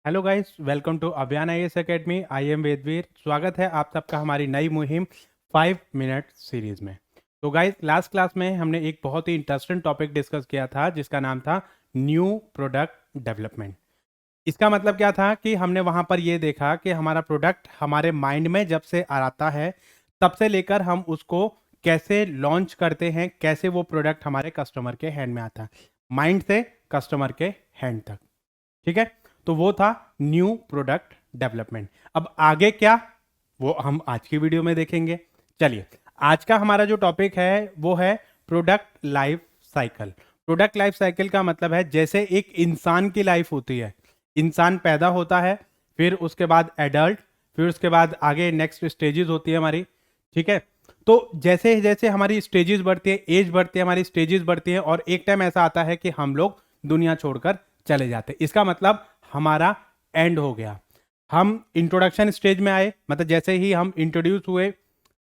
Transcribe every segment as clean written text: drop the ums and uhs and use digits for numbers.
Hello guys, welcome to Abhiyan IAS academy. I am Vedveer. स्वागत है आप सबका हमारी नई मुहिम 5 मिनट सीरीज में। तो गाइस, लास्ट क्लास में हमने एक बहुत ही इंटरेस्टिंग टॉपिक डिस्कस किया था जिसका नाम था न्यू प्रोडक्ट डेवलपमेंट। इसका मतलब क्या था कि हमने वहां पर ये देखा कि हमारा प्रोडक्ट हमारे माइंड में जब से आता है तब से लेकर हम उसको कैसे लॉन्च करते हैं, कैसे वो प्रोडक्ट हमारे कस्टमर के हैंड में आता है, माइंड से कस्टमर के हैंड तक। ठीक है, तो वो था न्यू प्रोडक्ट डेवलपमेंट। अब आगे क्या, वो हम आज की वीडियो में देखेंगे। चलिए, आज का हमारा जो टॉपिक है वो है product life cycle. Product life cycle का मतलब है जैसे एक इंसान की लाइफ होती है, इंसान पैदा होता है, फिर उसके बाद एडल्ट, फिर उसके बाद आगे नेक्स्ट स्टेजेस होती है हमारी। ठीक है, तो जैसे जैसे हमारी स्टेजेस बढ़ती है, एज बढ़ती है, हमारी स्टेजेस बढ़ती है, और एक टाइम ऐसा आता है कि हम लोग दुनिया छोड़कर चले जाते हैं। इसका मतलब हमारा एंड हो गया। हम इंट्रोडक्शन स्टेज में आए, मतलब जैसे ही हम इंट्रोड्यूस हुए,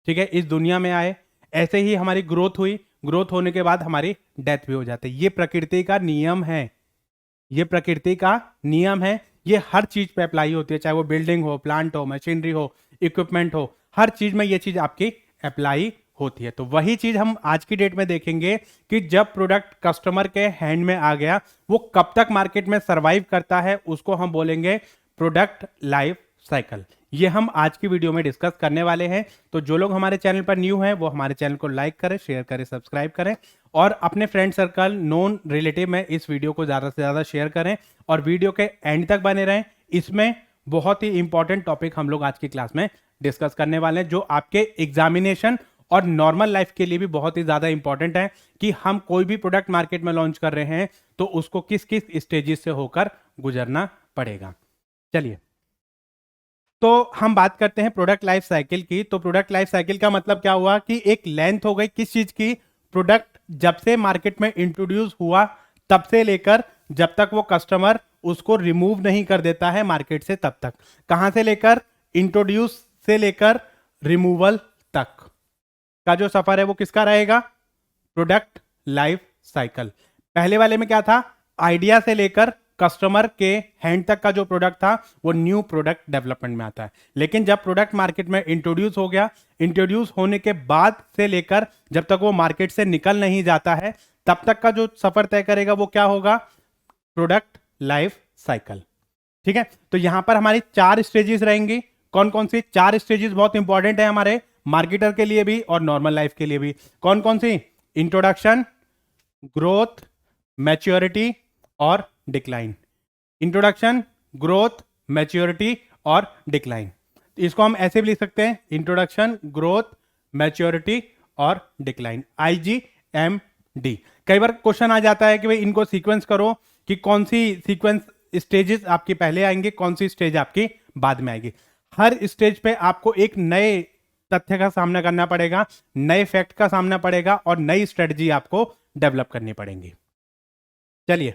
ठीक है, इस दुनिया में आए, ऐसे ही हमारी ग्रोथ हुई। ग्रोथ होने के बाद हमारी डेथ भी हो जाती है। ये प्रकृति का नियम है, ये प्रकृति का नियम है। ये हर चीज पे अप्लाई होती है, चाहे वो बिल्डिंग हो, प्लांट हो, मशीनरी हो, इक्विपमेंट हो, हर चीज में ये चीज आपकी अप्लाई होती है। तो वही चीज हम आज की डेट में देखेंगे कि जब प्रोडक्ट कस्टमर के हैंड में आ गया, वो कब तक मार्केट में सरवाइव करता है, उसको हम बोलेंगे प्रोडक्ट लाइफ साइकिल। ये हम आज की वीडियो में डिस्कस करने वाले हैं। तो जो लोग हमारे चैनल पर न्यू हैं वो हमारे चैनल को लाइक करें, शेयर करें, सब्सक्राइब करें, और अपने फ्रेंड सर्कल, नॉन रिलेटिव में इस वीडियो को ज़्यादा से ज़्यादा शेयर करें, और वीडियो के एंड तक बने रहें। इसमें बहुत ही इंपॉर्टेंट टॉपिक हम लोग आज की क्लास में डिस्कस करने वाले हैं, जो आपके एग्जामिनेशन और नॉर्मल लाइफ के लिए भी बहुत ही ज़्यादा इंपॉर्टेंट है कि हम कोई भी प्रोडक्ट मार्केट में लॉन्च कर रहे हैं तो उसको किस किस स्टेजेस से होकर गुजरना पड़ेगा। चलिए, तो हम बात करते हैं प्रोडक्ट लाइफ साइकिल की। तो प्रोडक्ट लाइफ साइकिल का मतलब क्या हुआ कि एक लेंथ हो गई किस चीज की, प्रोडक्ट जब से मार्केट में इंट्रोड्यूस हुआ तब से लेकर जब तक वो कस्टमर उसको रिमूव नहीं कर देता है मार्केट से, तब तक। कहां से लेकर, इंट्रोड्यूस से लेकर रिमूवल तक का जो सफर है वो किसका रहेगा, प्रोडक्ट लाइफ साइकिल। पहले वाले में क्या था, आइडिया से लेकर कस्टमर के हैंड तक का जो प्रोडक्ट था वो न्यू प्रोडक्ट डेवलपमेंट में आता है। लेकिन जब प्रोडक्ट मार्केट में इंट्रोड्यूस हो गया, इंट्रोड्यूस होने के बाद से लेकर जब तक वो मार्केट से निकल नहीं जाता है तब तक का जो सफर तय करेगा वो क्या होगा, प्रोडक्ट लाइफ साइकिल। ठीक है, तो यहां पर हमारी 4 स्टेजेस रहेंगी। कौन कौन सी 4 स्टेजेस बहुत इंपॉर्टेंट है हमारे मार्केटर के लिए भी और नॉर्मल लाइफ के लिए भी? कौन कौन सी? इंट्रोडक्शन, ग्रोथ, मैच्योरिटी और डिक्लाइन। इंट्रोडक्शन, ग्रोथ, मैच्योरिटी और डिक्लाइन। इसको हम ऐसे भी लिख सकते हैं, इंट्रोडक्शन, ग्रोथ, मैच्योरिटी और डिक्लाइन, IGMD। कई बार क्वेश्चन आ जाता है कि भाई इनको सीक्वेंस करो, कि कौन सी सीक्वेंस स्टेजेस आपकी पहले आएंगे, कौन सी स्टेज आपकी बाद में आएगी। हर स्टेज पे आपको एक नए तथ्य का सामना करना पड़ेगा, नए फैक्ट का सामना पड़ेगा, और नई स्ट्रेटजी आपको डेवलप करनी पड़ेगी। चलिए,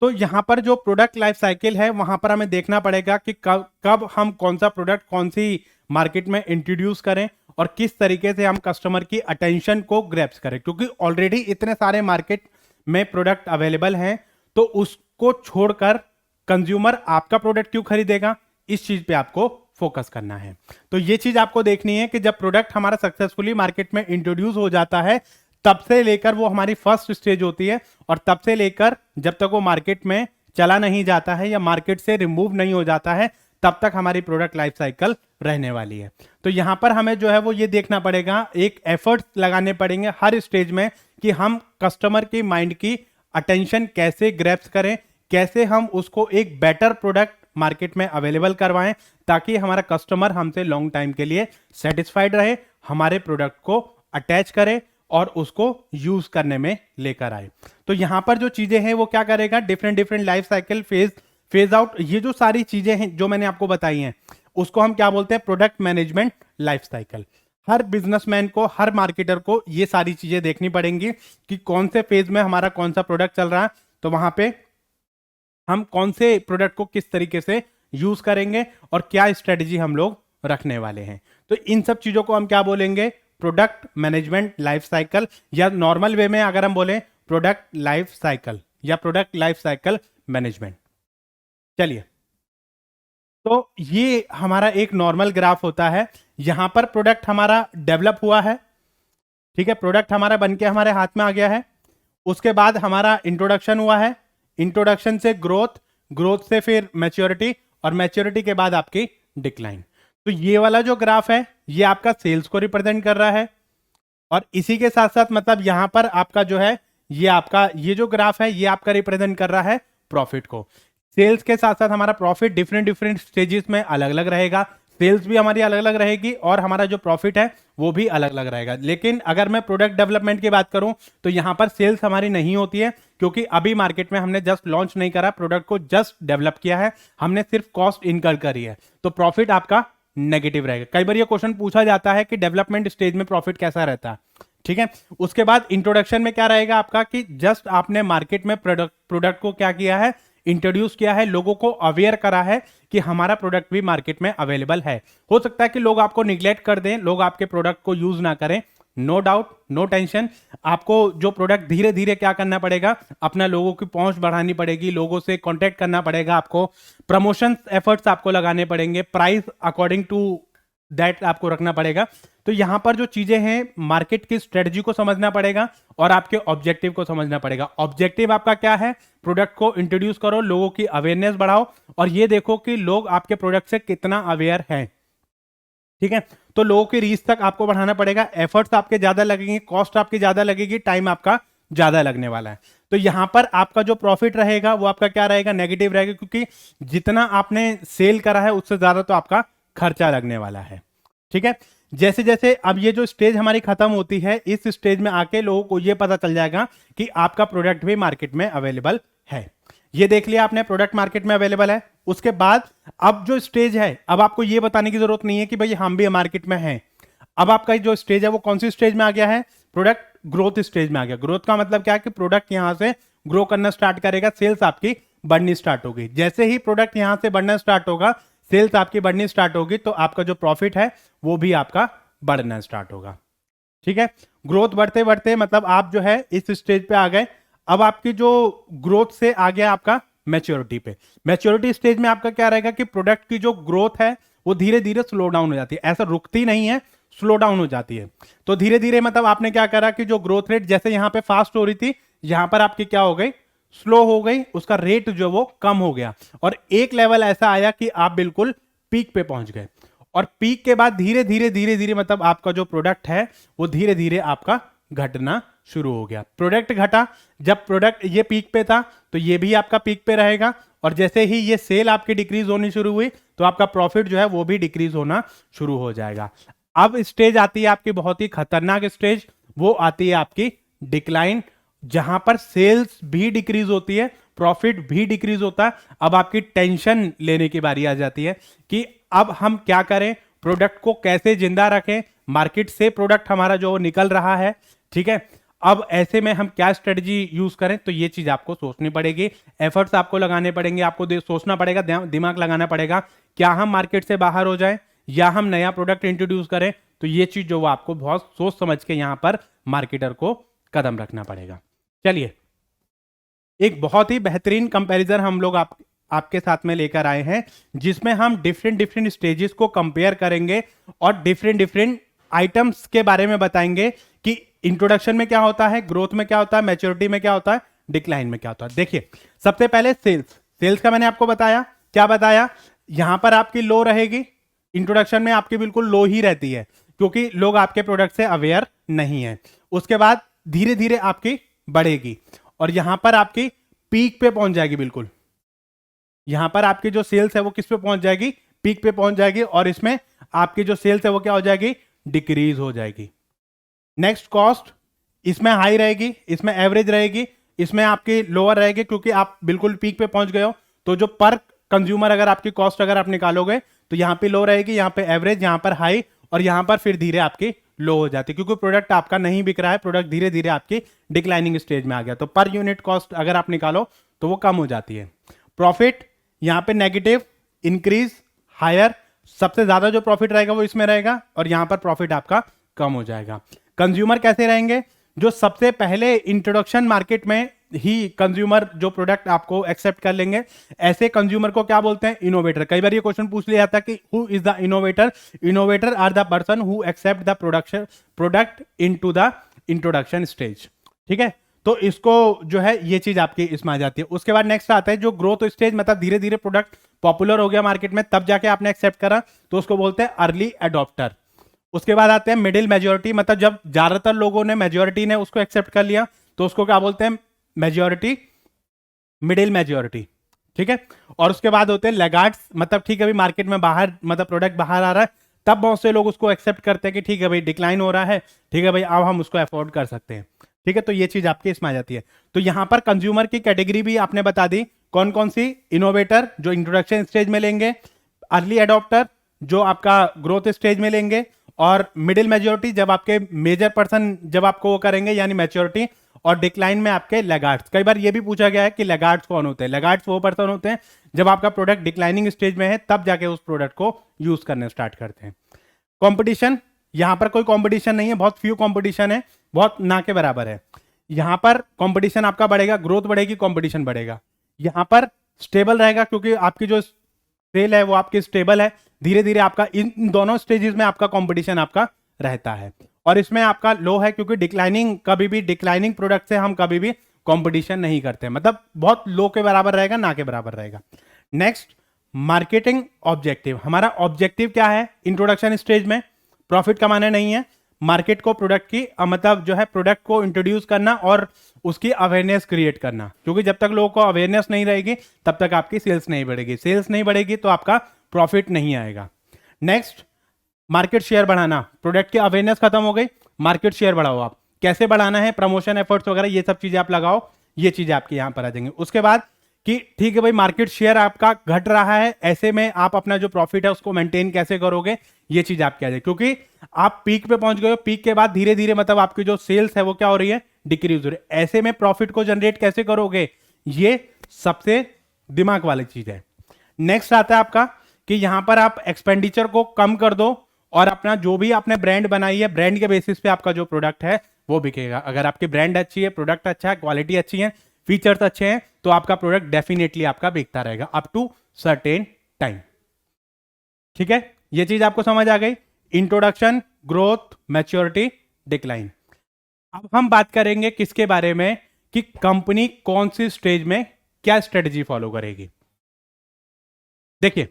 तो यहां पर जो प्रोडक्ट लाइफ साइकिल है वहां पर हमें देखना पड़ेगा कि कब कब हम कौन सा प्रोडक्ट कौन सी मार्केट में इंट्रोड्यूस करें और किस तरीके से हम कस्टमर की अटेंशन को ग्रैप्स करें, क्योंकि ऑलरेडी इतने सारे मार्केट में प्रोडक्ट अवेलेबल हैं। तो उसको छोड़कर कंज्यूमर आपका प्रोडक्ट क्यों खरीदेगा, इस चीज पे आपको फोकस करना है। तो ये चीज आपको देखनी है कि जब प्रोडक्ट हमारा सक्सेसफुली मार्केट में इंट्रोड्यूस हो जाता है तब से लेकर, वो हमारी फर्स्ट स्टेज होती है, और तब से लेकर जब तक वो मार्केट में चला नहीं जाता है या मार्केट से रिमूव नहीं हो जाता है तब तक हमारी प्रोडक्ट लाइफ साइकिल रहने वाली है। तो यहां पर हमें जो है वो ये देखना पड़ेगा, एक एफर्ट्स लगाने पड़ेंगे हर स्टेज में कि हम कस्टमर की माइंड की अटेंशन कैसे ग्रैप्स करें, कैसे हम उसको एक बेटर प्रोडक्ट मार्केट में अवेलेबल करवाएं ताकि हमारा कस्टमर हमसे लॉन्ग टाइम के लिए सेटिस्फाइड रहे, हमारे प्रोडक्ट को अटैच करे और उसको यूज करने में लेकर आए। तो यहां पर जो चीजें हैं वो क्या करेगा, different different life cycle, phase out, ये जो सारी चीजें हैं जो मैंने आपको बताई हैं उसको हम क्या बोलते हैं, प्रोडक्ट मैनेजमेंट लाइफ साइकिल। हर बिजनेसमैन को, हर मार्केटर को ये सारी चीजें देखनी पड़ेंगी कि कौन से फेज में हमारा कौन सा प्रोडक्ट चल रहा है, तो वहां पे हम कौन से प्रोडक्ट को किस तरीके से यूज करेंगे और क्या स्ट्रेटजी हम लोग रखने वाले हैं। तो इन सब चीजों को हम क्या बोलेंगे, प्रोडक्ट मैनेजमेंट लाइफ साइकिल, या नॉर्मल वे में अगर हम बोले प्रोडक्ट लाइफ साइकिल या प्रोडक्ट लाइफ साइकिल मैनेजमेंट। चलिए, तो ये हमारा एक नॉर्मल ग्राफ होता है। यहां पर प्रोडक्ट हमारा डेवलप हुआ है, ठीक है, प्रोडक्ट हमारा बनके हमारे हाथ में आ गया है। उसके बाद हमारा इंट्रोडक्शन हुआ है, इंट्रोडक्शन से ग्रोथ, ग्रोथ से फिर मैच्योरिटी, और मैच्योरिटी के बाद आपकी डिक्लाइन। तो ये वाला जो ग्राफ है ये आपका सेल्स को रिप्रेजेंट कर रहा है, और इसी के साथ साथ मतलब यहां पर आपका जो है ये आपका ये जो ग्राफ है ये आपका रिप्रेजेंट कर रहा है प्रॉफिट को। सेल्स के साथ साथ हमारा प्रॉफिट डिफरेंट डिफरेंट स्टेजेस में अलग अलग रहेगा, सेल्स भी हमारी अलग अलग रहेगी और हमारा जो प्रॉफिट है वो भी अलग अलग रहेगा। लेकिन अगर मैं प्रोडक्ट डेवलपमेंट की बात करूं तो यहां पर सेल्स हमारी नहीं होती है, क्योंकि अभी मार्केट में हमने जस्ट लॉन्च नहीं करा, प्रोडक्ट को जस्ट डेवलप किया है, हमने सिर्फ कॉस्ट इनकर करी है, तो प्रॉफिट आपका नेगेटिव रहेगा। कई बार ये क्वेश्चन पूछा जाता है कि डेवलपमेंट स्टेज में प्रॉफिट कैसा रहता है, ठीक है। उसके बाद इंट्रोडक्शन में क्या रहेगा आपका कि जस्ट आपने मार्केट में प्रोडक्ट को क्या किया है, इंट्रोड्यूस किया है, लोगों को अवेयर करा है कि हमारा प्रोडक्ट भी मार्केट में अवेलेबल है। हो सकता है कि लोग आपको निग्लेक्ट कर दें, लोग आपके प्रोडक्ट को यूज ना करें, नो डाउट, नो टेंशन। आपको जो प्रोडक्ट धीरे धीरे क्या करना पड़ेगा, अपना लोगों की पहुंच बढ़ानी पड़ेगी, लोगों से कांटेक्ट करना पड़ेगा, आपको प्रमोशन एफर्ट्स आपको लगाने पड़ेंगे, प्राइस अकॉर्डिंग टू दैट आपको रखना पड़ेगा। तो यहां पर जो चीजें हैं, मार्केट की स्ट्रेटजी को समझना पड़ेगा और आपके ऑब्जेक्टिव को समझना पड़ेगा। ऑब्जेक्टिव आपका क्या है, प्रोडक्ट को इंट्रोड्यूस करो, लोगों की अवेयरनेस बढ़ाओ, और ये देखो कि लोग आपके प्रोडक्ट से कितना अवेयर हैं, ठीक है। तो लोगों की रीच तक आपको बढ़ाना पड़ेगा, एफर्ट्स आपके ज्यादा लगेंगे, कॉस्ट आपकी ज्यादा लगेगी, टाइम आपका ज्यादा लगने वाला है। तो यहां पर आपका जो प्रॉफिट रहेगा वो आपका क्या रहेगा, नेगेटिव रहेगा, क्योंकि जितना आपने सेल करा है उससे ज्यादा तो आपका खर्चा लगने वाला है, ठीक है। जैसे जैसे अब ये जो स्टेज हमारी खत्म होती है, इस स्टेज में आके लोगों को ये पता चल जाएगा कि आपका प्रोडक्ट भी मार्केट में अवेलेबल है। ये देख लिया आपने, प्रोडक्ट मार्केट में अवेलेबल है। उसके बाद अब जो स्टेज है, अब आपको ये बताने की जरूरत नहीं है कि भाई हम भी मार्केट में हैं। अब आपका जो स्टेज है वो कौन सी स्टेज में आ गया है, प्रोडक्ट ग्रोथ स्टेज में आ गया। ग्रोथ का मतलब क्या है कि प्रोडक्ट यहां से ग्रो करना स्टार्ट करेगा, सेल्स आपकी बढ़नी स्टार्ट होगी। जैसे ही प्रोडक्ट यहां से बढ़ना स्टार्ट होगा, सेल्स आपकी बढ़नी स्टार्ट होगी, तो आपका जो प्रॉफिट है वो भी आपका बढ़ना स्टार्ट होगा, ठीक है। ग्रोथ बढ़ते बढ़ते मतलब आप जो है इस स्टेज पे आ गए। अब आपकी जो ग्रोथ से आ गया आपका मैच्योरिटी पे। मैच्योरिटी स्टेज में आपका क्या रहेगा कि प्रोडक्ट की जो ग्रोथ है वो धीरे धीरे स्लो डाउन हो जाती है, ऐसा रुकती नहीं है, स्लो डाउन हो जाती है। तो धीरे धीरे मतलब आपने क्या करा कि जो ग्रोथ रेट जैसे यहां पे फास्ट हो रही थी, यहां पर आपकी क्या हो गई, स्लो हो गई, उसका रेट जो वो कम हो गया, और एक लेवल ऐसा आया कि आप बिल्कुल पीक पे पहुंच गए। और पीक के बाद धीरे धीरे धीरे धीरे मतलब आपका जो प्रोडक्ट है वो धीरे धीरे आपका घटना शुरू हो गया। प्रोडक्ट घटा, जब प्रोडक्ट ये पीक पे था तो ये भी आपका पीक पे रहेगा, और जैसे ही ये सेल आपकी डिक्रीज होनी शुरू हुई तो आपका प्रॉफिट जो है वो भी डिक्रीज होना शुरू हो जाएगा। अब स्टेज आती है आपकी बहुत ही खतरनाक स्टेज, वो आती है आपकी डिक्लाइन, जहां पर सेल्स भी डिक्रीज होती है, प्रॉफिट भी डिक्रीज होता है। अब आपकी टेंशन लेने की बारी आ जाती है कि अब हम क्या करें, प्रोडक्ट को कैसे जिंदा रखें, मार्केट से प्रोडक्ट हमारा जो निकल रहा है, ठीक है। अब ऐसे में हम क्या स्ट्रेटजी यूज करें, तो ये चीज आपको सोचनी पड़ेगी, एफर्ट्स आपको लगाने पड़ेंगे, आपको सोचना पड़ेगा, दिमाग लगाना पड़ेगा, क्या हम मार्केट से बाहर हो जाए या हम नया प्रोडक्ट इंट्रोड्यूस करें। तो ये चीज जो वो आपको बहुत सोच समझ के यहां पर मार्केटर को कदम रखना पड़ेगा। चलिए, एक बहुत ही बेहतरीन कंपैरिजन हम लोग आपके साथ में लेकर आए हैं, जिसमें हम डिफरेंट डिफरेंट स्टेजेस को कंपेयर करेंगे और डिफरेंट डिफरेंट आइटम्स के बारे में बताएंगे कि इंट्रोडक्शन में क्या होता है, ग्रोथ में क्या होता है, मैच्योरिटी में क्या होता है, डिक्लाइन में क्या होता है। देखिए, सबसे पहले सेल्स। सेल्स का मैंने आपको बताया, क्या बताया, यहां पर आपकी लो रहेगी, इंट्रोडक्शन में आपकी बिल्कुल लो ही रहती है, क्योंकि लोग आपके प्रोडक्ट से अवेयर नहीं है। उसके बाद धीरे धीरे आपकी बढ़ेगी और यहां पर आपकी पीक पे पहुंच जाएगी, बिल्कुल यहां पर आपकी जो सेल्स है वो किस पे पहुंच जाएगी, पीक पे पहुंच जाएगी, और इसमें आपकी जो सेल्स है वो क्या हो जाएगी, डिक्रीज हो जाएगी। नेक्स्ट कॉस्ट, इसमें हाई रहेगी, इसमें एवरेज रहेगी, इसमें आपकी लोअर रहेगी, क्योंकि आप बिल्कुल पीक पे पहुंच गए हो। तो जो पर कंज्यूमर अगर आपकी कॉस्ट अगर आप निकालोगे तो यहां पे लो रहेगी, यहां पे एवरेज, यहां पर हाई, और यहां पर फिर धीरे आपकी लो हो जाती है, क्योंकि प्रोडक्ट आपका नहीं बिक रहा है, प्रोडक्ट धीरे धीरे आपकी डिक्लाइनिंग स्टेज में आ गया। तो पर यूनिट कॉस्ट अगर आप निकालो तो वो कम हो जाती है। प्रॉफिट यहां पे नेगेटिव, इंक्रीज, हायर, सबसे ज्यादा जो प्रॉफिट रहेगा वो इसमें रहेगा, और यहां पर प्रॉफिट आपका कम हो जाएगा। कंज्यूमर कैसे रहेंगे, जो सबसे पहले इंट्रोडक्शन मार्केट में ही कंज्यूमर जो प्रोडक्ट आपको एक्सेप्ट कर लेंगे। ऐसे कंज्यूमर को क्या बोलते हैं? इनोवेटर। कई बार ये क्वेश्चन पूछ लिया जाता है कि who is the innovator? Innovator are the person who accept the product into the introduction stage. ठीक है, तो इसको जो है ये चीज आपकी इसमें आ जाती है। उसके बाद नेक्स्ट आता है जो ग्रोथ स्टेज, मतलब धीरे धीरे प्रोडक्ट पॉपुलर हो गया मार्केट में, तब जाके आपने एक्सेप्ट करा, तो उसको बोलते हैं अर्ली एडॉप्टर। उसके बाद आते हैं मिडिल मेजोरिटी, मतलब जब ज्यादातर लोगों ने, मेजोरिटी ने उसको एक्सेप्ट कर लिया, तो उसको क्या बोलते हैं? Majority, middle majority. ठीक है, और उसके बाद होते हैं लैगार्ड्स, मतलब ठीक है भाई मार्केट में बाहर, मतलब प्रोडक्ट बाहर आ रहा है, तब बहुत से लोग उसको एक्सेप्ट करते हैं कि ठीक है भाई डिक्लाइन हो रहा है, ठीक है भाई अब हम उसको अफोर्ड कर सकते हैं। ठीक है, तो ये चीज आपके इसमें आ जाती है। तो यहां पर कंज्यूमर की कैटेगरी भी आपने बता दी कौन कौन सी। इनोवेटर जो इंट्रोडक्शन स्टेज में लेंगे, अर्ली एडॉप्टर जो आपका ग्रोथ स्टेज में लेंगे, और मिडिल मेजोरिटी जब आपके मेजर पर्सन जब आपको वो करेंगे यानी मैच्योरिटी, और डिक्लाइन में आपके लैगार्ड्स। कई बार ये भी पूछा गया है कि लैगार्ड्स कौन होते हैं? लैगार्ड्स वो पर्सन होते हैं जब आपका प्रोडक्ट डिक्लाइनिंग स्टेज में है, तब जाके उस प्रोडक्ट को यूज करने स्टार्ट करते हैं। कंपटीशन, यहां पर कोई कंपटीशन नहीं है, बहुत फ्यू कंपटीशन है, बहुत ना के बराबर है। यहां पर कंपटीशन आपका बढ़ेगा, ग्रोथ बढ़ेगी, कंपटीशन बढ़ेगा। यहां पर स्टेबल रहेगा क्योंकि आपकी जो सेल है वो आपकी स्टेबल है। धीरे धीरे आपका इन दोनों स्टेजेस में आपका कंपटीशन आपका रहता है। और इसमें आपका लो है क्योंकि डिक्लाइनिंग, कभी भी डिक्लाइनिंग प्रोडक्ट से हम कभी भी कंपटीशन नहीं करते, मतलब बहुत लो के बराबर रहेगा, ना के बराबर रहेगा। Next, marketing objective. हमारा ऑब्जेक्टिव क्या है इंट्रोडक्शन स्टेज में? प्रॉफिट कमाना नहीं है, मार्केट को प्रोडक्ट की मतलब जो है प्रोडक्ट को इंट्रोड्यूस करना और उसकी अवेयरनेस क्रिएट करना, क्योंकि जब तक लोगों को अवेयरनेस नहीं रहेगी तब तक आपकी सेल्स नहीं बढ़ेगी, सेल्स नहीं बढ़ेगी तो आपका प्रॉफिट नहीं आएगा। नेक्स्ट, मार्केट शेयर बढ़ाना। प्रोडक्ट की अवेयरनेस खत्म हो गई, मार्केट शेयर बढ़ाओ। आप कैसे बढ़ाना है? प्रमोशन एफर्ट्स वगैरह ये सब चीजें आप लगाओ, ये चीजें आपकी यहां पर आ जाएंगी। उसके बाद कि ठीक है भाई मार्केट शेयर आपका घट रहा है, ऐसे में आप अपना जो प्रॉफिट है उसको मेंटेन कैसे करोगे, ये चीज आपकी आ जाएगी, क्योंकि आप पीक पे पहुंच गए हो, पीक के बाद धीरे धीरे मतलब आपकी जो सेल्स है वो क्या हो रही है? डिक्रीज हो रही है। ऐसे में प्रॉफिट को जनरेट कैसे करोगे, ये सबसे दिमाग वाली चीज है। नेक्स्ट आता है आपका कि यहां पर आप एक्सपेंडिचर को कम कर दो और अपना जो भी आपने ब्रांड बनाई है, ब्रांड के बेसिस पे आपका जो प्रोडक्ट है वो बिकेगा। अगर आपकी ब्रांड अच्छी है, प्रोडक्ट अच्छा है, क्वालिटी अच्छी है, फीचर्स अच्छे हैं, तो आपका प्रोडक्ट डेफिनेटली आपका बिकता रहेगा अप टू सर्टेन टाइम। ठीक है, ये चीज आपको समझ आ गई। Introduction, growth, maturity, decline. अब हम बात करेंगे किसके बारे में कि कंपनी कौन सी स्टेज में क्या स्ट्रेटजी फॉलो करेगी। देखिए,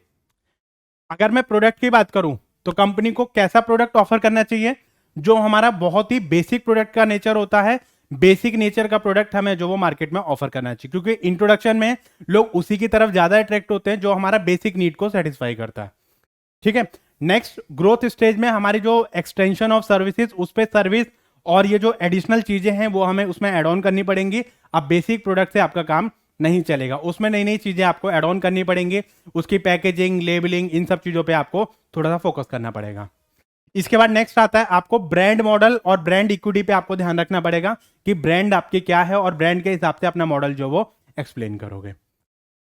अगर मैं प्रोडक्ट की बात करूं तो कंपनी को कैसा प्रोडक्ट ऑफर करना चाहिए? जो हमारा बहुत ही बेसिक प्रोडक्ट का नेचर होता है, बेसिक नेचर का प्रोडक्ट हमें जो वो मार्केट में ऑफर करना चाहिए, क्योंकि इंट्रोडक्शन में लोग उसी की तरफ ज्यादा अट्रैक्ट होते हैं जो हमारा बेसिक नीड को सेटिस्फाई करता है। ठीक है, नेक्स्ट, ग्रोथ स्टेज में हमारी जो एक्सटेंशन ऑफ सर्विसेज, उस पर सर्विस और ये जो एडिशनल चीजें हैं वो हमें उसमें ऐड ऑन करनी पड़ेंगी। अब बेसिक प्रोडक्ट से आपका काम नहीं चलेगा, उसमें नई नई चीजें आपको ऐड ऑन करनी पड़ेंगी, उसकी पैकेजिंग, लेबलिंग, इन सब चीजों पे आपको थोड़ा सा फोकस करना पड़ेगा। इसके बाद नेक्स्ट आता है आपको ब्रांड मॉडल और ब्रांड इक्विटी पे आपको ध्यान रखना पड़ेगा कि ब्रांड आपकी क्या है और ब्रांड के हिसाब से अपना मॉडल जो वो एक्सप्लेन करोगे।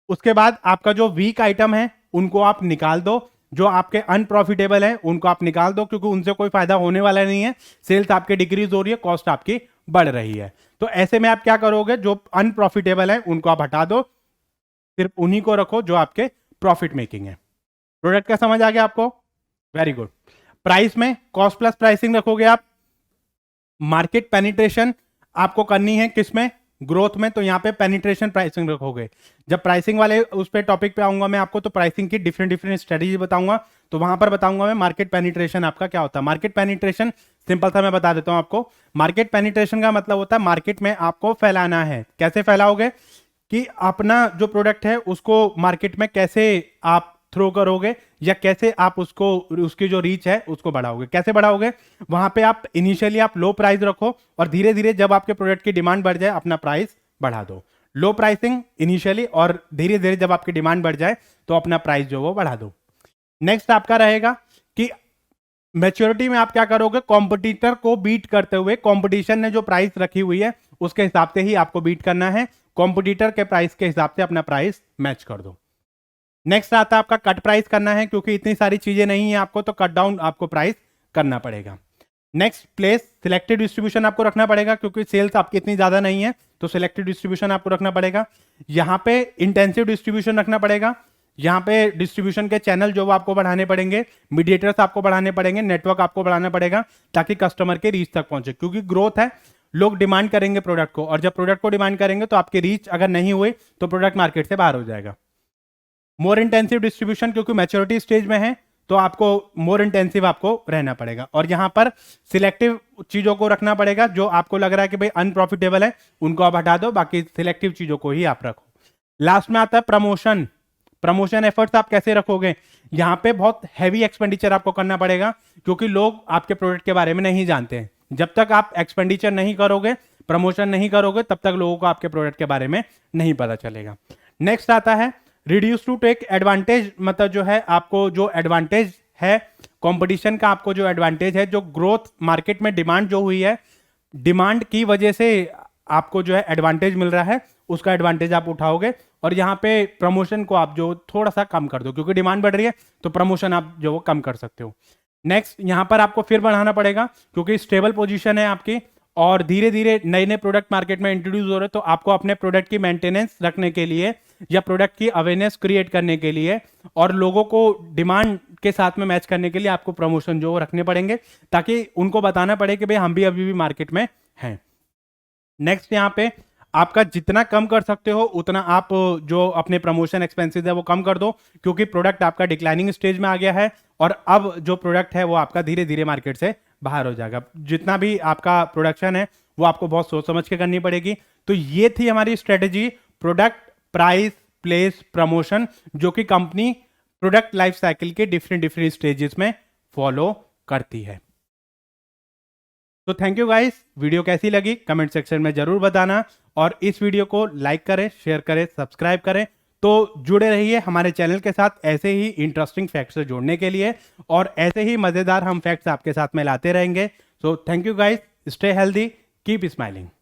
उसके बाद आपका जो वीक आइटम है उनको आप निकाल दो, जो आपके अनप्रॉफिटेबल है उनको आप निकाल दो, क्योंकि उनसे कोई फायदा होने वाला नहीं है। सेल्स आपकी डिक्रीज हो रही है, कॉस्ट आपकी बढ़ रही है, तो ऐसे में आप क्या करोगे? जो अनप्रॉफिटेबल है उनको आप हटा दो, सिर्फ उन्हीं को रखो जो आपके प्रॉफिट मेकिंग है। प्रोडक्ट का समझ आ गया आपको? Very good. प्राइस में कॉस्ट प्लस प्राइसिंग रखोगे आप। मार्केट पेनिट्रेशन आपको करनी है किसमें? ग्रोथ में, तो यहां पे पेनिट्रेशन प्राइसिंग रखोगे। जब प्राइसिंग वाले उस पे टॉपिक पे आऊंगा मैं आपको, तो प्राइसिंग की डिफरेंट डिफरेंट स्ट्रेटेजी बताऊंगा, तो वहां पर बताऊंगा मैं मार्केट पेनिट्रेशन आपका क्या होता है। मार्केट पेनिट्रेशन सिंपल सा मैं बता देता हूं आपको। मार्केट पेनिट्रेशन का मतलब होता है मार्केट में आपको फैलाना है। कैसे फैलाओगे? कि अपना जो प्रोडक्ट है उसको मार्केट में कैसे आप थ्रो करोगे, या कैसे आप उसको, उसकी जो रीच है उसको बढ़ाओगे। कैसे बढ़ाओगे? वहां पे आप इनिशियली आप लो प्राइस रखो और धीरे धीरे जब आपके प्रोडक्ट की डिमांड बढ़ जाए अपना प्राइस बढ़ा दो। लो प्राइसिंग इनिशियली, और धीरे धीरे जब आपकी डिमांड बढ़ जाए तो अपना प्राइस जो वो बढ़ा दो। नेक्स्ट आपका रहेगा कि मैच्योरिटी में आप क्या करोगे? कॉम्पिटिटर को बीट करते हुए, कॉम्पिटिशन ने जो प्राइस रखी हुई है उसके हिसाब से ही आपको बीट करना है। कॉम्पिटिटर के प्राइस के हिसाब से अपना प्राइस मैच कर दो। नेक्स्ट आता है आपका कट प्राइस करना है, क्योंकि इतनी सारी चीजें नहीं है आपको, तो कट डाउन आपको प्राइस करना पड़ेगा। नेक्स्ट प्लेस, सिलेक्टिव डिस्ट्रीब्यूशन आपको रखना पड़ेगा क्योंकि सेल्स आपकी इतनी ज्यादा नहीं है, तो सिलेक्टिव डिस्ट्रीब्यूशन आपको रखना पड़ेगा। यहाँ पे इंटेंसिव डिस्ट्रीब्यूशन रखना पड़ेगा। यहाँ पे डिस्ट्रीब्यूशन के चैनल जो वो आपको बढ़ाने पड़ेंगे, मीडिएटर्स आपको बढ़ाने पड़ेंगे, नेटवर्क आपको बढ़ाना पड़ेगा ताकि कस्टमर के रीच तक पहुंचे, क्योंकि ग्रोथ है, लोग डिमांड करेंगे प्रोडक्ट को, और जब प्रोडक्ट को डिमांड करेंगे तो आपकी रीच अगर नहीं हुई तो प्रोडक्ट मार्केट से बाहर हो जाएगा। मोर इंटेंसिव डिस्ट्रीब्यूशन, क्योंकि मैच्योरिटी स्टेज में है तो आपको मोर इंटेंसिव आपको रहना पड़ेगा, और यहां पर सिलेक्टिव चीजों को रखना पड़ेगा। जो आपको लग रहा है कि भाई अनप्रॉफिटेबल है उनको आप हटा दो, बाकी सिलेक्टिव चीजों को ही आप रखो। लास्ट में आता है प्रमोशन। प्रमोशन एफर्ट्स आप कैसे रखोगे? यहां पे बहुत हैवी एक्सपेंडिचर आपको करना पड़ेगा क्योंकि लोग आपके प्रोडक्ट के बारे में नहीं जानते हैं। जब तक आप एक्सपेंडिचर नहीं करोगे, प्रमोशन नहीं करोगे, तब तक लोगों को आपके प्रोडक्ट के बारे में नहीं पता चलेगा। नेक्स्ट आता है रिड्यूस टू टेक एडवांटेज, मतलब जो है आपको जो एडवांटेज है कंपटीशन का, आपको जो एडवांटेज है, जो ग्रोथ मार्केट में डिमांड जो हुई है, डिमांड की वजह से आपको जो है एडवांटेज मिल रहा है, उसका एडवांटेज आप उठाओगे। और यहाँ पे प्रमोशन को आप जो थोड़ा सा कम कर दो, क्योंकि डिमांड बढ़ रही है तो प्रमोशन आप जो वो कम कर सकते हो। नेक्स्ट यहाँ पर आपको फिर बढ़ाना पड़ेगा क्योंकि स्टेबल पोजीशन है आपकी, और धीरे धीरे नए नए प्रोडक्ट मार्केट में इंट्रोड्यूस हो रहे हैं, तो आपको अपने प्रोडक्ट की मेंटेनेंस रखने के लिए या प्रोडक्ट की अवेयरनेस क्रिएट करने के लिए और लोगों को डिमांड के साथ में मैच करने के लिए आपको प्रमोशन जो रखने पड़ेंगे, ताकि उनको बताना पड़े कि भाई हम भी अभी भी मार्केट में हैं। नेक्स्ट यहाँ पे आपका जितना कम कर सकते हो उतना आप जो अपने प्रमोशन एक्सपेंसेस है वो कम कर दो, क्योंकि प्रोडक्ट आपका डिक्लाइनिंग स्टेज में आ गया है और अब जो प्रोडक्ट है वो आपका धीरे धीरे मार्केट से बाहर हो जाएगा। जितना भी आपका प्रोडक्शन है वो आपको बहुत सोच समझ के करनी पड़ेगी। तो ये थी हमारी strategy, product, price, place, promotion, जो कि कंपनी प्रोडक्ट लाइफ साइकिल के डिफरेंट डिफरेंट स्टेजेस में फॉलो करती है। तो थैंक यू गाइस, वीडियो कैसी लगी कमेंट सेक्शन में जरूर बताना, और इस वीडियो को लाइक करें, शेयर करें, सब्सक्राइब करें। तो जुड़े रहिए हमारे चैनल के साथ ऐसे ही इंटरेस्टिंग फैक्ट्स से जोड़ने के लिए, और ऐसे ही मजेदार हम फैक्ट्स आपके साथ में लाते रहेंगे। So thank you guys, stay healthy, keep smiling.